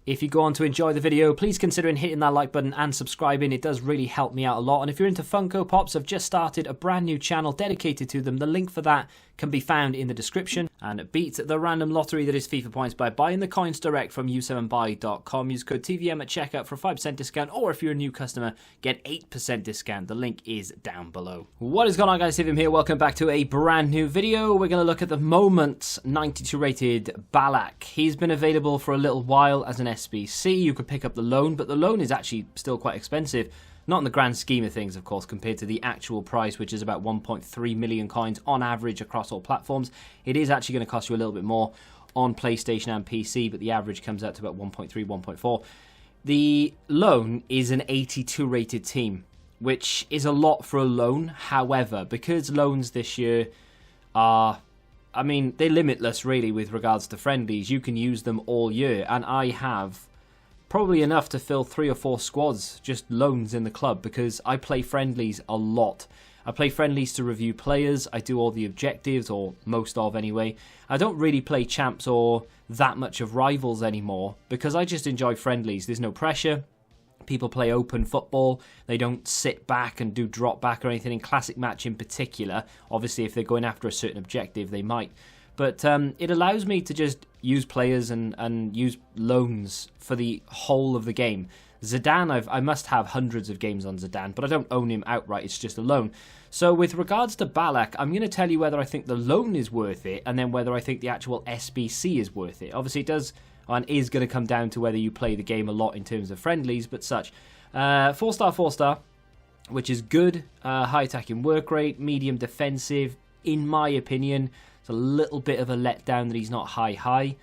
If you go on to enjoy the video, please consider hitting that like button and subscribing. It does really help me out a lot. And if you're into Funko Pops, I've just started a brand new channel dedicated to them. The link for that can be found in the description. And beat the random lottery that is FIFA points by buying the coins direct from u7buy.com. Use code TVM at checkout for a 5% discount, or if you're a new customer, get 8% discount. The link is down below. What is going on, guys? TVM here. Welcome back to a brand new video. We're going to look at the moment 92 rated Ballack. He's been available for a little while as an SBC. You could pick up the loan, but the loan is actually still quite expensive. Not in the grand scheme of things, of course, compared to the actual price, which is about 1.3 million coins on average across all platforms. It is actually going to cost you a little bit more on PlayStation and PC, but the average comes out to about 1.3, 1.4. The loan is an 82 rated team, which is a lot for a loan. However, because loans this year are, I mean, they're limitless really with regards to friendlies. You can use them all year, and I have probably enough to fill 3 or 4 squads, just loans in the club, because I play friendlies a lot. I play friendlies to review players, I do all the objectives, or most of anyway. I don't really play champs or that much of rivals anymore, because I just enjoy friendlies. There's no pressure. People play open football. They don't sit back and do drop back or anything. In Classic Match in particular, obviously if they're going after a certain objective, they might. But it allows me to just use players and use loans for the whole of the game. Zidane, I must have hundreds of games on Zidane, but I don't own him outright, it's just a loan. So with regards to Ballack, I'm going to tell you whether I think the loan is worth it, and then whether I think the actual SBC is worth it. Obviously it does and is going to come down to whether you play the game a lot in terms of friendlies, but such. 4-star, 4-star, which is good. High attacking work rate, medium defensive, in my opinion. A little bit of a letdown that he's not high.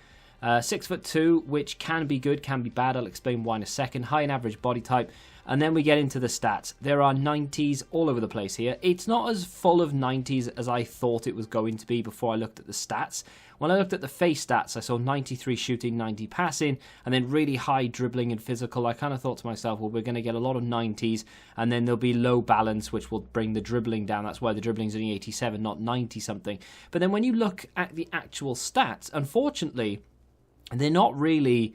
6'2", which can be good, can be bad. I'll explain why in a second. High and average body type. And then we get into the stats. There are 90s all over the place here. It's not as full of 90s as I thought it was going to be before I looked at the stats. When I looked at the face stats, I saw 93 shooting, 90 passing, and then really high dribbling and physical. I kind of thought to myself, well, we're going to get a lot of 90s, and then there'll be low balance, which will bring the dribbling down. That's why the dribbling's only 87, not 90-something. But then when you look at the actual stats, unfortunately, they're not really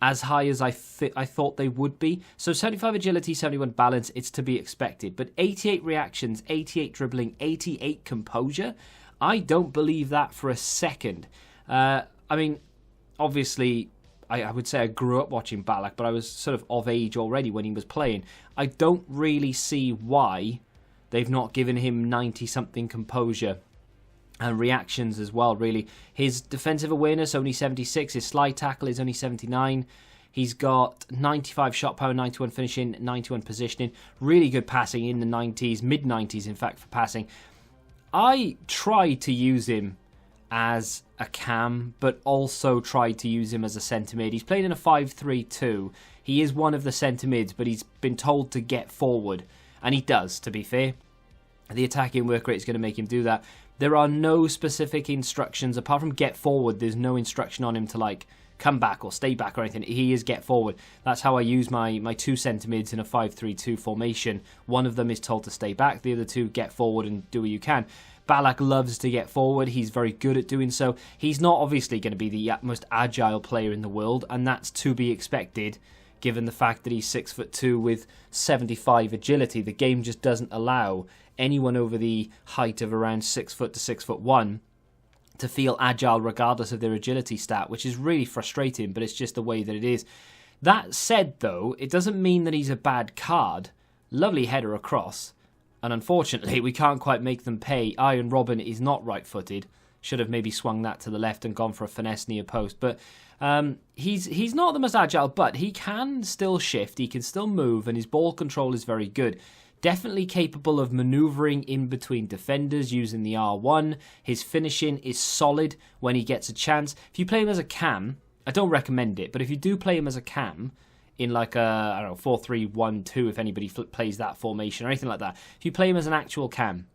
as high as I thought they would be. So 75 agility, 71 balance, it's to be expected. But 88 reactions, 88 dribbling, 88 composure, I don't believe that for a second. I mean, obviously, I would say I grew up watching Ballack, but I was sort of age already when he was playing. I don't really see why they've not given him 90-something composure and reactions as well, really. His defensive awareness, only 76. His slide tackle is only 79. He's got 95 shot power, 91 finishing, 91 positioning. Really good passing in the 90s, mid-90s, in fact, for passing. I tried to use him as a cam, but also tried to use him as a centre mid. He's playing in a 5-3-2. He is one of the centre mids, but he's been told to get forward. And he does, to be fair. The attacking work rate is going to make him do that. There are no specific instructions. Apart from get forward, there's no instruction on him to, like, come back or stay back or anything. He is get forward. That's how I use my 2 centre mids in a 5-3-2 formation. One of them is told to stay back. The other 2 get forward and do what you can. Ballack loves to get forward. He's very good at doing so. He's not obviously going to be the most agile player in the world, and that's to be expected given the fact that he's 6'2" with 75 agility. The game just doesn't allow anyone over the height of around 6 foot to 6'1" to feel agile regardless of their agility stat, which is really frustrating, but it's just the way that it is. That said, though, it doesn't mean that he's a bad card. Lovely header across, and unfortunately we can't quite make them pay. Iron Robin is not right-footed. Should have maybe swung that to the left and gone for a finesse near post, but he's not the most agile, but he can still shift, he can still move, and his ball control is very good. Definitely capable of manoeuvring in between defenders using the R1. His finishing is solid when he gets a chance. If you play him as a cam, I don't recommend it, but if you do play him as a cam in like a, I don't know, 4-3-1-2, if anybody plays that formation or anything like that, if you play him as an actual cam,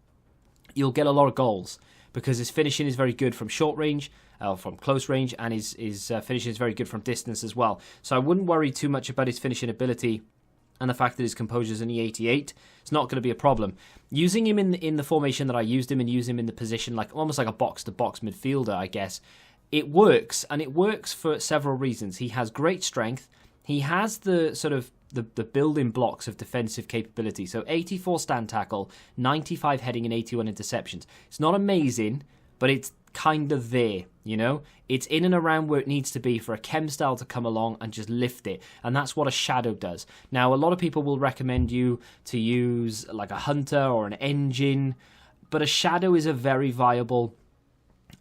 you'll get a lot of goals because his finishing is very good from short range, from close range, and his finishing is very good from distance as well. So I wouldn't worry too much about his finishing ability and the fact that his composure is only 88. It's not going to be a problem. Using him in the formation that I used him and use him in the position like almost like a box-to-box midfielder, I guess, it works, and it works for several reasons. He has great strength. He has the sort of the building blocks of defensive capability. So 84 stand tackle, 95 heading, and 81 interceptions. It's not amazing, but it's kind of there, you know? It's in and around where it needs to be for a chem style to come along and just lift it. And that's what a shadow does. Now, a lot of people will recommend you to use like a hunter or an engine, but a shadow is a very viable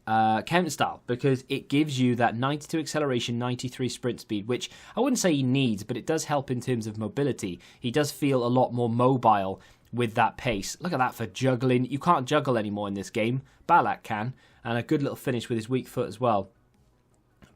counter style because it gives you that 92 acceleration, 93 sprint speed, which I wouldn't say he needs, but it does help in terms of mobility. He does feel a lot more mobile with that pace. Look at that for juggling. You can't juggle anymore in this game. Ballack can, and a good little finish with his weak foot as well.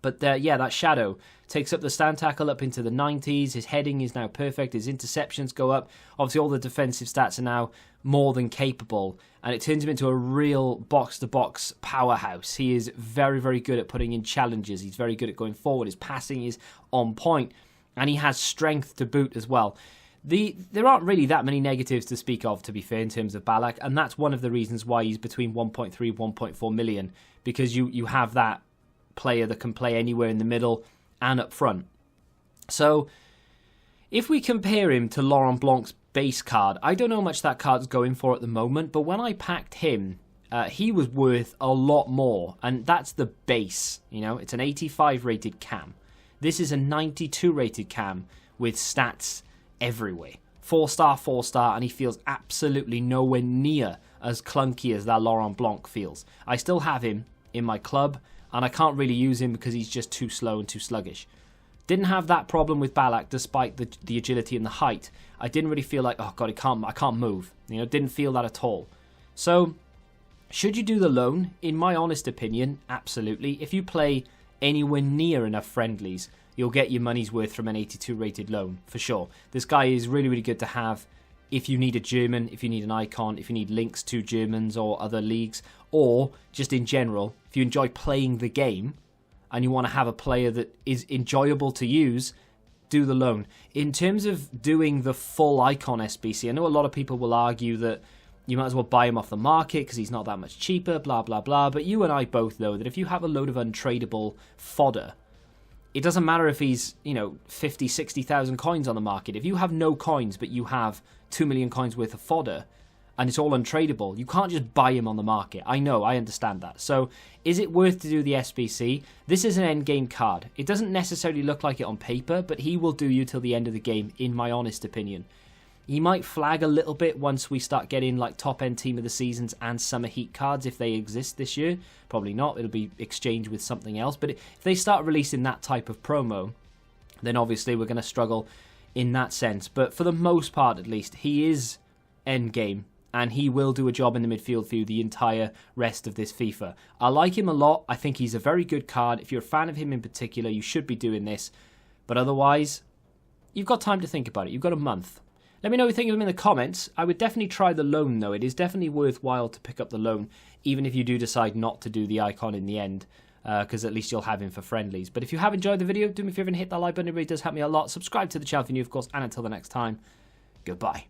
But yeah, that shadow takes up the stand tackle up into the 90s. His heading is now perfect. His interceptions go up. Obviously, all the defensive stats are now more than capable. And it turns him into a real box-to-box powerhouse. He is very, very good at putting in challenges. He's very good at going forward. His passing is on point. And he has strength to boot as well. There aren't really that many negatives to speak of, to be fair, in terms of Ballack. And that's one of the reasons why he's between 1.3 1.4 million. Because you have that player that can play anywhere in the middle and up front. So if we compare him to Laurent Blanc's base card, I don't know how much that card's going for at the moment, but when I packed him, he was worth a lot more, and that's the base. You know, it's an 85 rated cam. This is a 92 rated cam with stats everywhere. 4-star, 4-star, and he feels absolutely nowhere near as clunky as that Laurent Blanc feels. I still have him in my club, and I can't really use him because he's just too slow and too sluggish. Didn't have that problem with Ballack despite the agility and the height. I didn't really feel like, oh god, I can't move. You know, didn't feel that at all. So, should you do the loan? In my honest opinion, absolutely. If you play anywhere near enough friendlies, you'll get your money's worth from an 82 rated loan, for sure. This guy is really, really good to have if you need a German, if you need an icon, if you need links to Germans or other leagues, or just in general, if you enjoy playing the game and you want to have a player that is enjoyable to use, do the loan. In terms of doing the full icon SBC, I know a lot of people will argue that you might as well buy him off the market because he's not that much cheaper, blah, blah, blah. But you and I both know that if you have a load of untradeable fodder, it doesn't matter if he's, 50, 60,000 coins on the market. If you have no coins, but you have 2 million coins worth of fodder, and it's all untradeable, you can't just buy him on the market. I know, I understand that. So, is it worth to do the SBC? This is an endgame card. It doesn't necessarily look like it on paper, but he will do you till the end of the game, in my honest opinion. He might flag a little bit once we start getting like top-end Team of the Seasons and Summer Heat cards, if they exist this year. Probably not. It'll be exchanged with something else. But if they start releasing that type of promo, then obviously we're going to struggle in that sense. But for the most part, at least, he is endgame, and he will do a job in the midfield for you the entire rest of this FIFA. I like him a lot. I think he's a very good card. If you're a fan of him in particular, you should be doing this. But otherwise, you've got time to think about it. You've got a month. Let me know what you think of him in the comments. I would definitely try the loan, though. It is definitely worthwhile to pick up the loan, even if you do decide not to do the icon in the end, because at least you'll have him for friendlies. But if you have enjoyed the video, do me a favor and hit that like button. It really does help me a lot. Subscribe to the channel if you're new, of course. And until the next time, goodbye.